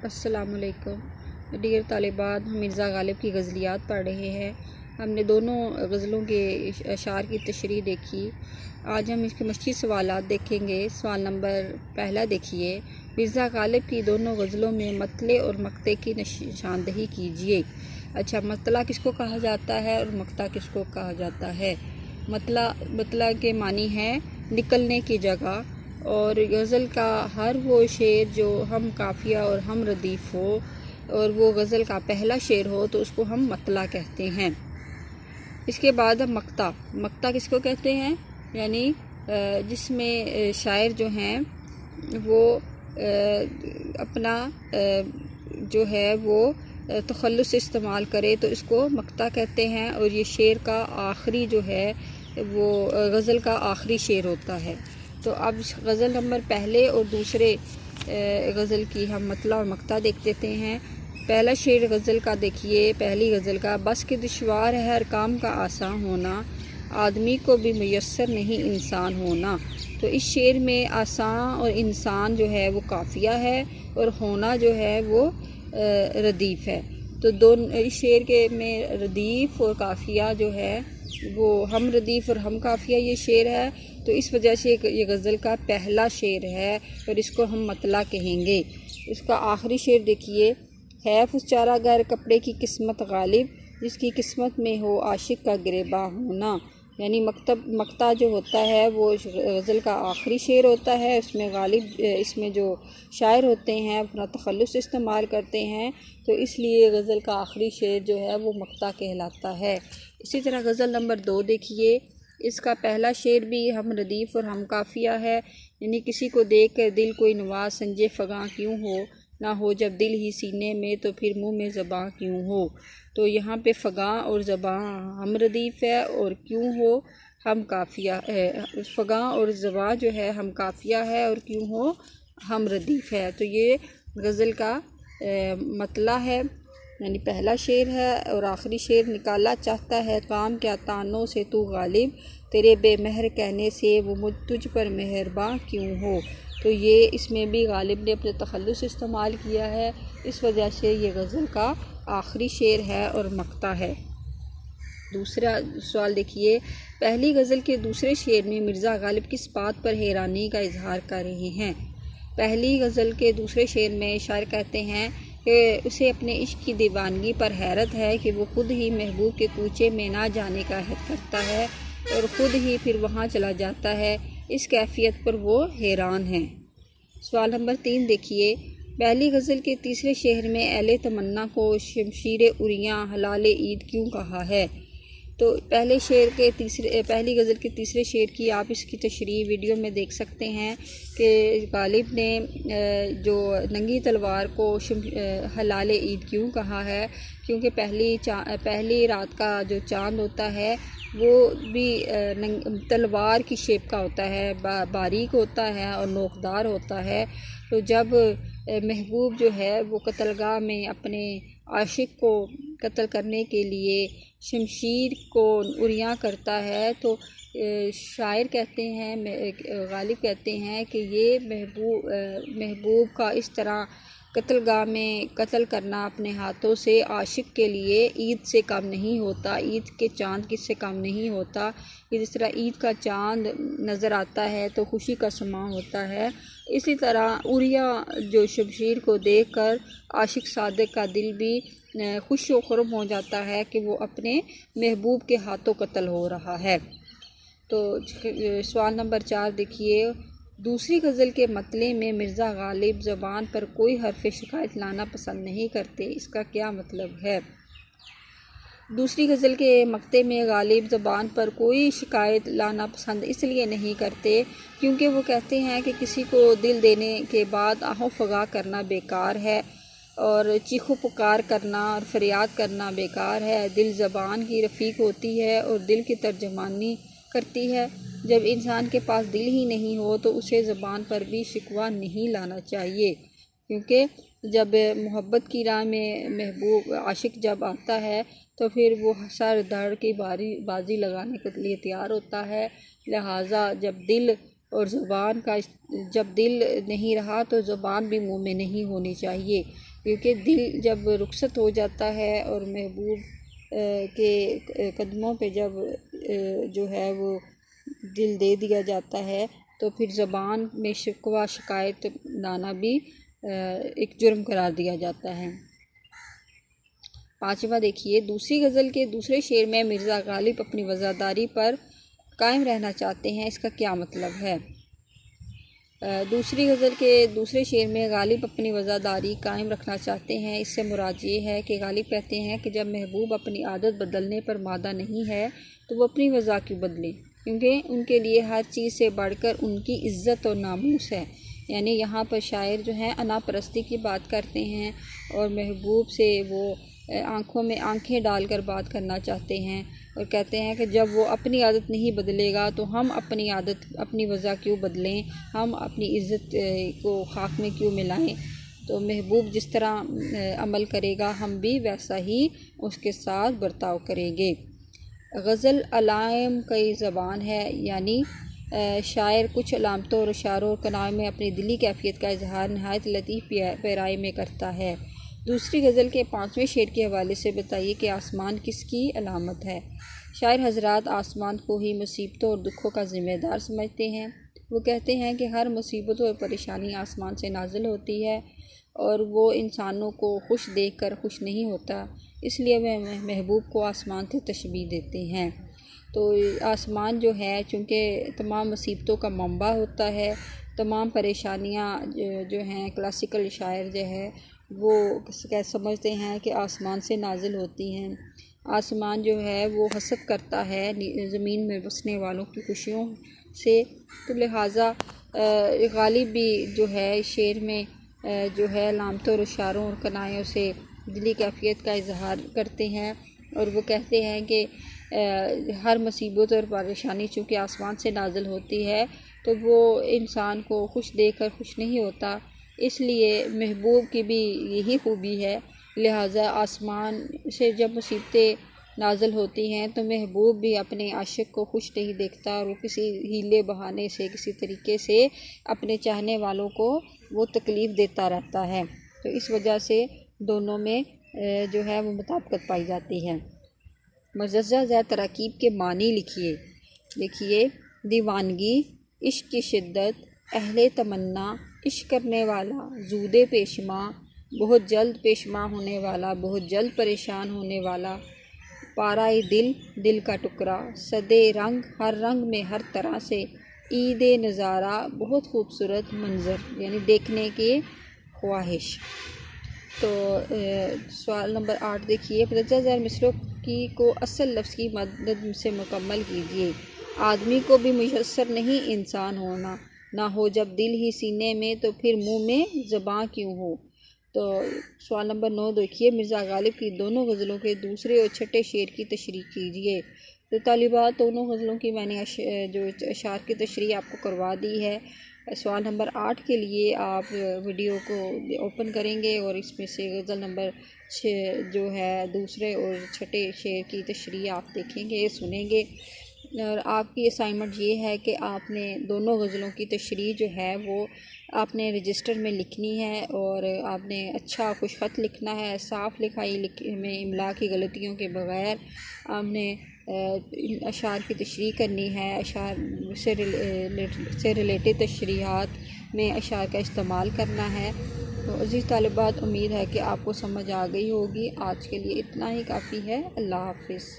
अस्सलामुअलैकुम डियर तालिबात, हम मिर्ज़ा गालिब की गज़लियात पढ़ रहे हैं। हमने दोनों गज़लों के अशार की तशरीह देखी। आज हम इसके मश्की सवालात देखेंगे। सवाल नंबर पहला देखिए, मिर्ज़ा गालिब की दोनों गज़लों में मतले और मक्ते की निशानदही कीजिए। अच्छा, मतला किसको कहा जाता है और मक्ता किसको कहा जाता है? मतला के मानी है निकलने की जगह, और गज़ल का हर वो शेर जो हम काफ़िया और हम रदीफ़ हो और वो गज़ल का पहला शेर हो तो उसको हम मतला कहते हैं। इसके बाद हम मक्ता किसको कहते हैं? यानी जिसमें शायर जो हैं वो अपना जो है वो तखल्लुस इस्तेमाल करे तो इसको मक्ता कहते हैं। और ये शेर का आखिरी जो है वो गज़ल का आखिरी शेर होता है। तो अब गज़ल नंबर पहले और दूसरे गज़ल की हम मतला और मक्ता देख लेते हैं। पहला शेर गज़ल का देखिए, पहली गज़ल का, बस के दुश्वार है हर काम का आसान होना, आदमी को भी मुयस्सर नहीं इंसान होना। तो इस शेर में आसान और इंसान जो है वो काफ़िया है और होना जो है वो रदीफ़ है। तो दोनों इस शेर के में रदीफ़ और काफ़िया जो है वो हम रदीफ़ और हम काफ़िया ये शेर है। तो इस वजह से ये गज़ल का पहला शेर है और इसको हम मतला कहेंगे। इसका आखिरी शेर देखिए, है उस चारा गर कपड़े की किस्मत गालिब, जिसकी किस्मत में हो आशिक का गिरेबां होना। यानी मक्ता जो होता है वो गज़ल का आखिरी शेर होता है। उसमें गालिब इसमें जो शायर होते हैं अपना तखल्लुस इस्तेमाल करते हैं, तो इसलिए गज़ल का आखिरी शेर जो है वो मक्ता कहलाता है। इसी तरह गज़ल नंबर 2 देखिए, इसका पहला शेर भी हम रदीफ़ और हम काफ़िया है। यानी किसी को देख कर दिल कोई नवाज संजे फ़गां क्यों हो ना हो, जब दिल ही सीने में तो फिर मुँह में ज़बां क्यों हो। तो यहाँ पे फ़गां और ज़बां हम रदीफ़ है और क्यों हो हम काफ़िया है। फ़गां और ज़बां जो है हम काफ़िया है और क्यों हो हम रदीफ़ है। तो ये गज़ल का मतला है, यानी पहला शेर है। और आखिरी शेर, निकाला चाहता है काम क्या तानों से तू गालिब, तेरे बेमहर कहने से वो मुझ तुझ पर मेहरबान क्यों हो। तो ये इसमें भी गालिब ने अपने तखल्लुस इस्तेमाल किया है, इस वजह से ये गज़ल का आखिरी शेर है और मक्ता है। दूसरा सवाल देखिए, पहली गज़ल के दूसरे शेर में मिर्ज़ा गालिब किस बात पर हैरानी का इजहार कर रहे हैं? पहली गज़ल के दूसरे शेर में शायर कहते हैं कि उसे अपने इश्क की दीवानगी पर हैरत है कि वो ख़ुद ही महबूब के कूचे में ना जाने का अहद करता है और ख़ुद ही फिर वहाँ चला जाता है। इस कैफियत पर वो हैरान हैं। सवाल नंबर 3 देखिए, पहली गज़ल के तीसरे शेर में अहले तमन्ना को शमशीर उरियाँ हलाल ईद क्यों कहा है? तो पहली गज़ल के तीसरे शेर की आप इसकी तशरीह वीडियो में देख सकते हैं कि गालिब ने जो नंगी तलवार को हलाल ईद क्यों कहा है, क्योंकि पहली रात का जो चाँद होता है वो भी तलवार की शेप का होता है, बारीक होता है और नोकदार होता है। तो जब महबूब जो है वो कत्लगाह में अपने आशिक को कत्ल करने के लिए शमशीर को उरियाँ करता है, तो शायर कहते हैं, गालिब कहते हैं कि ये महबूब का इस तरह कत्लगाह में कत्ल करना अपने हाथों से आशिक के लिए ईद से कम नहीं होता, ईद के चाँद किससे कम नहीं होता। कि जिस तरह ईद का चाँद नज़र आता है तो खुशी का समा होता है, इसी तरह उरिया जो शमशीर को देखकर आशिक सादिक का दिल भी खुश व खुर्म हो जाता है कि वो अपने महबूब के हाथों कत्ल हो रहा है। तो सवाल नंबर 4 देखिए, दूसरी गज़ल के मतले में मिर्ज़ा गालिब ज़बान पर कोई हर्फ शिकायत लाना पसंद नहीं करते, इसका क्या मतलब है? दूसरी गज़ल के मक्ते में गालिब ज़बान पर कोई शिकायत लाना पसंद इसलिए नहीं करते क्योंकि वो कहते हैं कि किसी को दिल देने के बाद आहो फ़गा करना बेकार है और चीखो पुकार करना और फरियाद करना बेकार है। दिल ज़बान की रफ़ीक होती है और दिल की तर्जमानी करती है। जब इंसान के पास दिल ही नहीं हो तो उसे ज़बान पर भी शिकवा नहीं लाना चाहिए, क्योंकि जब मोहब्बत की राह में महबूब आशिक जब आता है तो फिर वो सर धड़ की बाजी लगाने के लिए तैयार होता है। लिहाजा जब दिल नहीं रहा तो ज़बान भी मुँह में नहीं होनी चाहिए। क्योंकि दिल जब रुखसत हो जाता है और महबूब के कदमों पे जब जो है वो दिल दे दिया जाता है तो फिर ज़बान में शिकवा शिकायत लाना भी एक जुर्म करार दिया जाता है। पाँचवा देखिए, दूसरी गज़ल के दूसरे शेर में मिर्ज़ा गालिब अपनी वज़ादारी पर कायम रहना चाहते हैं, इसका क्या मतलब है? दूसरी गज़ल के दूसरे शेर में गालिब अपनी वज़ादारी कायम रखना चाहते हैं, इससे मुराद ये है कि गालिब कहते हैं कि जब महबूब अपनी आदत बदलने पर मादा नहीं है तो वो अपनी वज़ा क्यों बदले, क्योंकि उनके लिए हर चीज़ से बढ़कर उनकी इज़्ज़त और नामूस है। यानी यहाँ पर शायर जो है अना परस्ती की बात करते हैं और महबूब से वो आँखों में आँखें डालकर बात करना चाहते हैं और कहते हैं कि जब वो अपनी आदत नहीं बदलेगा तो हम अपनी आदत अपनी वज़ा क्यों बदलें, हम अपनी इज़्ज़त को खाक में क्यों मिलाएं। तो महबूब जिस तरह अमल करेगा हम भी वैसा ही उसके साथ बर्ताव करेंगे। गज़ल अलाइम कई ज़बान है, यानी शायर कुछ अलामतों और इशारों और कनाए में अपनी दिली कैफियत का इजहार नहायत लतीफ़ पैराई में करता है। दूसरी गज़ल के 5वें शेर के हवाले से बताइए कि आसमान किसकी अलामत है। शायर हज़रात आसमान को ही मुसीबतों और दुखों का ज़िम्मेदार समझते हैं। वो कहते हैं कि हर मुसीबत और परेशानी आसमान से नाजिल होती है और वो इंसानों को खुश देखकर खुश नहीं होता, इसलिए वह महबूब को आसमान से तशबीह देते हैं। तो आसमान जो है चूँकि तमाम मुसीबतों का मंबा होता है, तमाम परेशानियाँ जो हैं क्लासिकल शायर जो है वो क्या समझते हैं कि आसमान से नाजिल होती हैं। आसमान जो है वो हसद करता है ज़मीन में बसने वालों की खुशियों से, तो लिहाजा गालिब भी जो है शेर में जो है अलामतों और इशारों और कनायों से दिली कैफियत का इजहार करते हैं और वो कहते हैं कि हर मुसीबत और परेशानी चूँकि आसमान से नाजिल होती है तो वो इंसान को खुश देखकर खुश नहीं होता, इसलिए महबूब की भी यही खूबी है। लिहाजा आसमान से जब मुसीबतें नाज़िल होती हैं तो महबूब भी अपने आशिक को खुश नहीं देखता और वो किसी हीले बहाने से किसी तरीके से अपने चाहने वालों को वो तकलीफ़ देता रहता है। तो इस वजह से दोनों में जो है वो मुताबिकत पाई जाती है। मुजज़्ज़ा ज़ा तरकीब के मानी लिखिए। देखिए, दीवानगी, इश्क की शिद्दत, अहले तमन्ना, इश्क करने वाला, ज़ूदे पेशमा, बहुत जल्द पेशमा होने वाला, बहुत जल्द परेशान होने वाला, पाराए दिल, दिल का टुकड़ा, सदे रंग, हर रंग में हर तरह से, ईदे नज़ारा, बहुत खूबसूरत मंज़र यानी देखने की ख्वाहिश। तो सवाल नंबर 8 देखिए, मुजज़्ज़ा ज़ैर मिसरों की को असल लफ्ज़ की मदद से मुकम्मल कीजिए। आदमी को भी मुयस्सर नहीं इंसान होना, ना हो जब दिल ही सीने में तो फिर मुँह में ज़बां क्यों हो। तो सवाल नंबर 9 देखिए, मिर्ज़ा गालिब की दोनों गज़लों के दूसरे और छठे शेर की तशरीह कीजिए। तो तालिबात दोनों गज़लों की मैंने जो अशार की तशरीह आपको करवा दी है। सवाल नंबर 8 के लिए आप वीडियो को ओपन करेंगे और इसमें से गज़ल नंबर 6 जो है दूसरे और छठे शेर की तशरीह आप देखेंगे, सुनेंगे। और आपकी असाइनमेंट ये है कि आपने दोनों गज़लों की तशरीह जो है वो आपने रजिस्टर में लिखनी है और आपने अच्छा खुश ख़त लिखना है, साफ़ लिखाई में इमला की गलतियों के बग़ैर आपने अशार की तशरीह करनी है। अशार से रिलेटेड तशरीहात में अशार का इस्तेमाल करना है। तो अज़ीज़ तालिबात, उम्मीद है कि आपको समझ आ गई होगी। आज के लिए इतना ही काफ़ी है। अल्लाह हाफ़िज़।